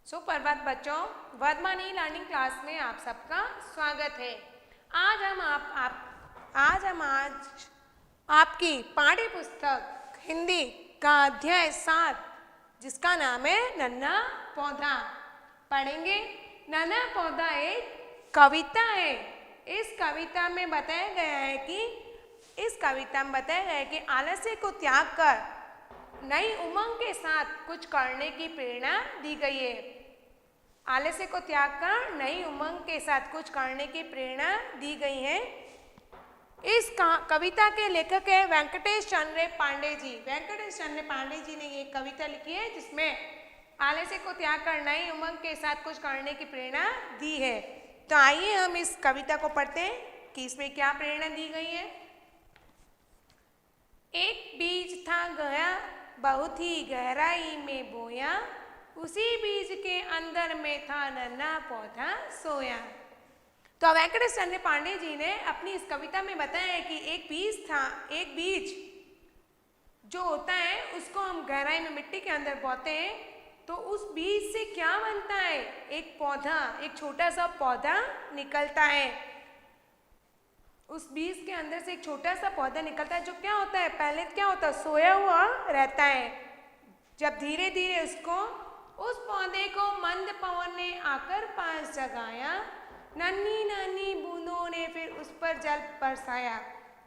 सुप्रभात बच्चों, Varthaman e learning class में आप सबका स्वागत है। आज आपकी पाठ्य पुस्तक हिंदी का अध्याय 7 जिसका नाम है नन्हा पौधा पढ़ेंगे। नन्हा पौधा एक कविता है। इस कविता में बताया गया है कि आलस्य को त्याग कर नई उमंग के साथ कुछ करने की प्रेरणा दी गई है। आलस्य को त्याग कर नई उमंग के साथ कुछ करने की प्रेरणा दी गई है। इस कविता के लेखक है वेंकटेश चंद्र पांडे जी। वेंकटेश चंद्र पांडे जी ने ये कविता लिखी है जिसमें आलस्य को त्याग कर नई उमंग के साथ कुछ करने की प्रेरणा दी है। तो आइए हम इस कविता को पढ़ते हैं कि इसमें क्या प्रेरणा दी गई है। एक बीज था गया बहुत ही गहराई में बोया, उसी बीज के अंदर में था नन्हा पौधा सोया। तो वेंकटेश चंद्र पांडे जी ने अपनी इस कविता में बताया है कि एक बीज जो होता है उसको हम गहराई में मिट्टी के अंदर बोते हैं तो उस बीज से क्या बनता है, एक पौधा, एक छोटा सा पौधा निकलता है। उस बीज के अंदर से एक छोटा सा पौधा निकलता है जो क्या होता है, पहले क्या होता है, सोया हुआ रहता है। जब धीरे धीरे उस पौधे को मंद पवन ने आकर पास जगाया, नन्ही नन्ही बूंदों ने फिर उस पर जल बरसाया।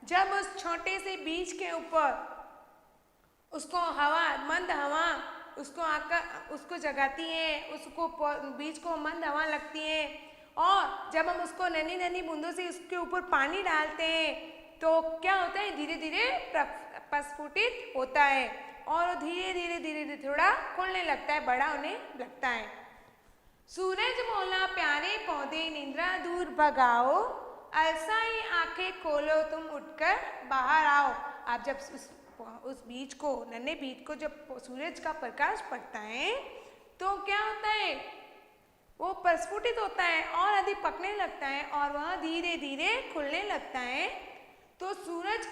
जब उस छोटे से बीज के ऊपर उसको मंद हवा उसको आकर उसको जगाती है, बीज को मंद हवा लगती है और जब हम उसको नन्ही नन्ही बूंदों से उसके ऊपर पानी डालते हैं तो क्या होता है, धीरे धीरे प्रस्फुटित होता है और धीरे धीरे थोड़ा खुलने लगता है, बड़ा होने लगता है। सूरज बोला प्यारे पौधे निंद्रा दूर भगाओ, अलसाई आंखें खोलो तुम उठकर बाहर आओ। आप जब उस बीज को, नन्हे बीज को जब सूरज का प्रकाश पड़ता है तो क्या होता है, वो प्रस्फुटित होता है और अधिक पकने लगता है और वह धीरे धीरे खुलने लगता है। तो सूरज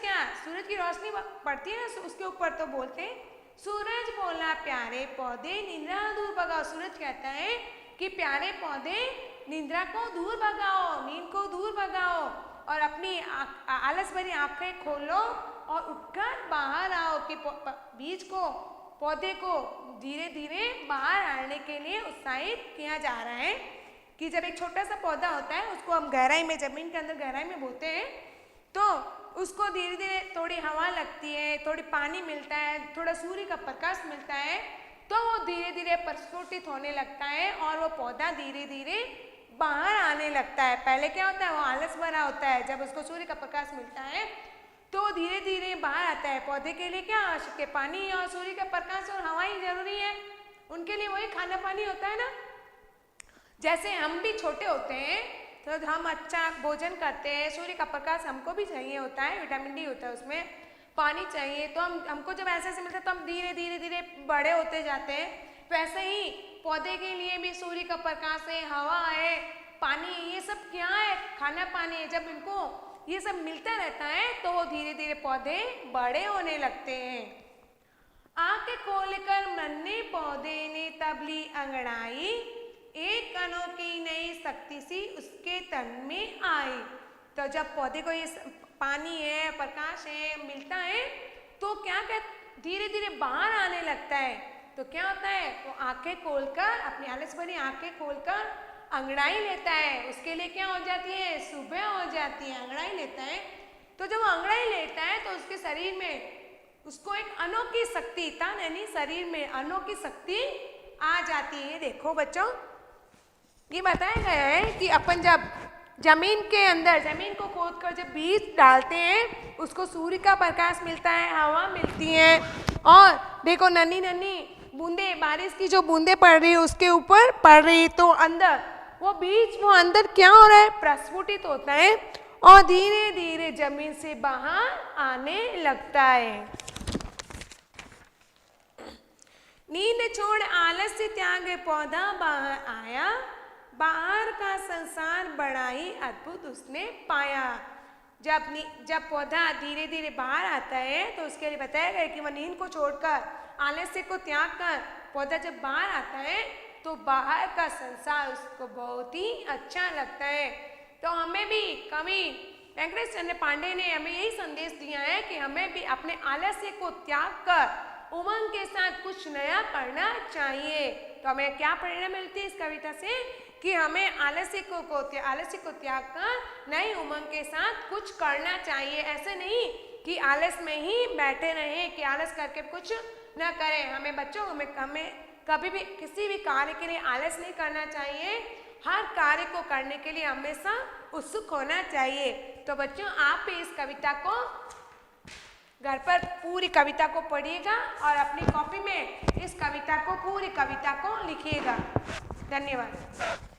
की रोशनी पड़ती है ना उसके ऊपर तो बोलते हैं सूरज बोला प्यारे पौधे निंद्रा दूर भगाओ। सूरज कहता है कि प्यारे पौधे निंद्रा को दूर भगाओ, नींद को दूर भगाओ और अपनी आलस भरी आंखें खोलो और उठकर बाहर आओ कि बीज को, पौधे को धीरे धीरे बाहर आने के लिए उत्साहित किया जा रहा है। कि जब एक छोटा सा पौधा होता है उसको हम गहराई में, जमीन के अंदर गहराई में बोते हैं तो उसको धीरे धीरे थोड़ी हवा लगती है, थोड़ी पानी मिलता है, थोड़ा सूर्य का प्रकाश मिलता है तो वो धीरे धीरे प्रस्फुटित होने लगता है और वो पौधा धीरे धीरे बाहर आने लगता है। पहले क्या होता है, वो आलस भरा होता है, जब उसको सूर्य का प्रकाश मिलता है तो धीरे धीरे बाहर आता है। पौधे के लिए क्या आवश्यक है, पानी और सूर्य का प्रकाश और हवा ही जरूरी है, उनके लिए वही खाना पानी होता है ना। जैसे हम भी छोटे होते हैं तो हम अच्छा भोजन करते हैं, सूर्य का प्रकाश हमको भी चाहिए होता है, विटामिन डी होता है उसमें, पानी चाहिए, तो हमको जब ऐसे मिलता है तो हम धीरे धीरे बड़े होते जाते हैं। वैसे ही पौधे के लिए भी सूर्य का प्रकाश है, हवा है, पानी, ये सब क्या है, खाना पानी है। जब इनको ये सब मिलता रहता है तो वो धीरे धीरे पौधे बड़े होने लगते हैं। आंखें खोलकर नन्हे पौधे ने तब ली अंगड़ाई, एक अनोखी नई शक्ति सी उसके तन में आई। तो जब पौधे को ये पानी है, प्रकाश है, मिलता है तो क्या धीरे धीरे बाहर आने लगता है। तो क्या होता है, वो आंखें खोलकर, अपनी आलस भरी आंखें खोलकर अंगड़ाई लेता है। उसके लिए क्या हो जाती है, सुबह हो जाती है, अंगड़ाई लेता है। तो जब वो अंगड़ाई लेता है तो उसके शरीर में उसको एक अनोखी शक्ति, तन यानी शरीर में अनोखी शक्ति आ जाती है। देखो बच्चों, ये बताया गया है कि अपन जब जमीन के अंदर, जमीन को खोदकर जब बीज डालते हैं उसको सूर्य का प्रकाश मिलता है, हवा मिलती है और देखो नन्ही नन्ही बूंदे, बारिश की जो बूंदे पड़ रही है उसके ऊपर पड़ रही, तो अंदर वो बीज, वो अंदर क्या हो रहा है, प्रस्फुटित होता है और धीरे धीरे जमीन से बाहर आने लगता है। नींद छोड़ आलस्य त्याग पौधा बाहर आया, बाहर का संसार बड़ा ही अद्भुत उसने पाया। जब पौधा धीरे धीरे बाहर आता है तो उसके लिए बताया गया कि वह नींद को छोड़कर, आलस्य को त्याग कर पौधा जब बाहर आता है तो बाहर का संसार उसको बहुत ही अच्छा लगता है। तो हमें भी कवि वेंकटेश चंद्र पांडे ने हमें यही संदेश दिया है कि हमें भी अपने आलस्य को त्याग कर उमंग के साथ कुछ नया करना चाहिए। तो हमें क्या प्रेरणा मिलती है इस कविता से कि हमें आलस्य को त्याग कर नई उमंग के साथ कुछ करना चाहिए। ऐसे नहीं कि आलस में ही बैठे रहें, कि आलस करके कुछ न करें। हमें बच्चों हमें कभी भी किसी भी कार्य के लिए आलस नहीं करना चाहिए। हर कार्य को करने के लिए हमेशा उत्सुक होना चाहिए। तो बच्चों आप भी इस कविता को घर पर पूरी कविता को पढ़िएगा और अपनी कॉपी में इस कविता को पूरी कविता को लिखिएगा। धन्यवाद।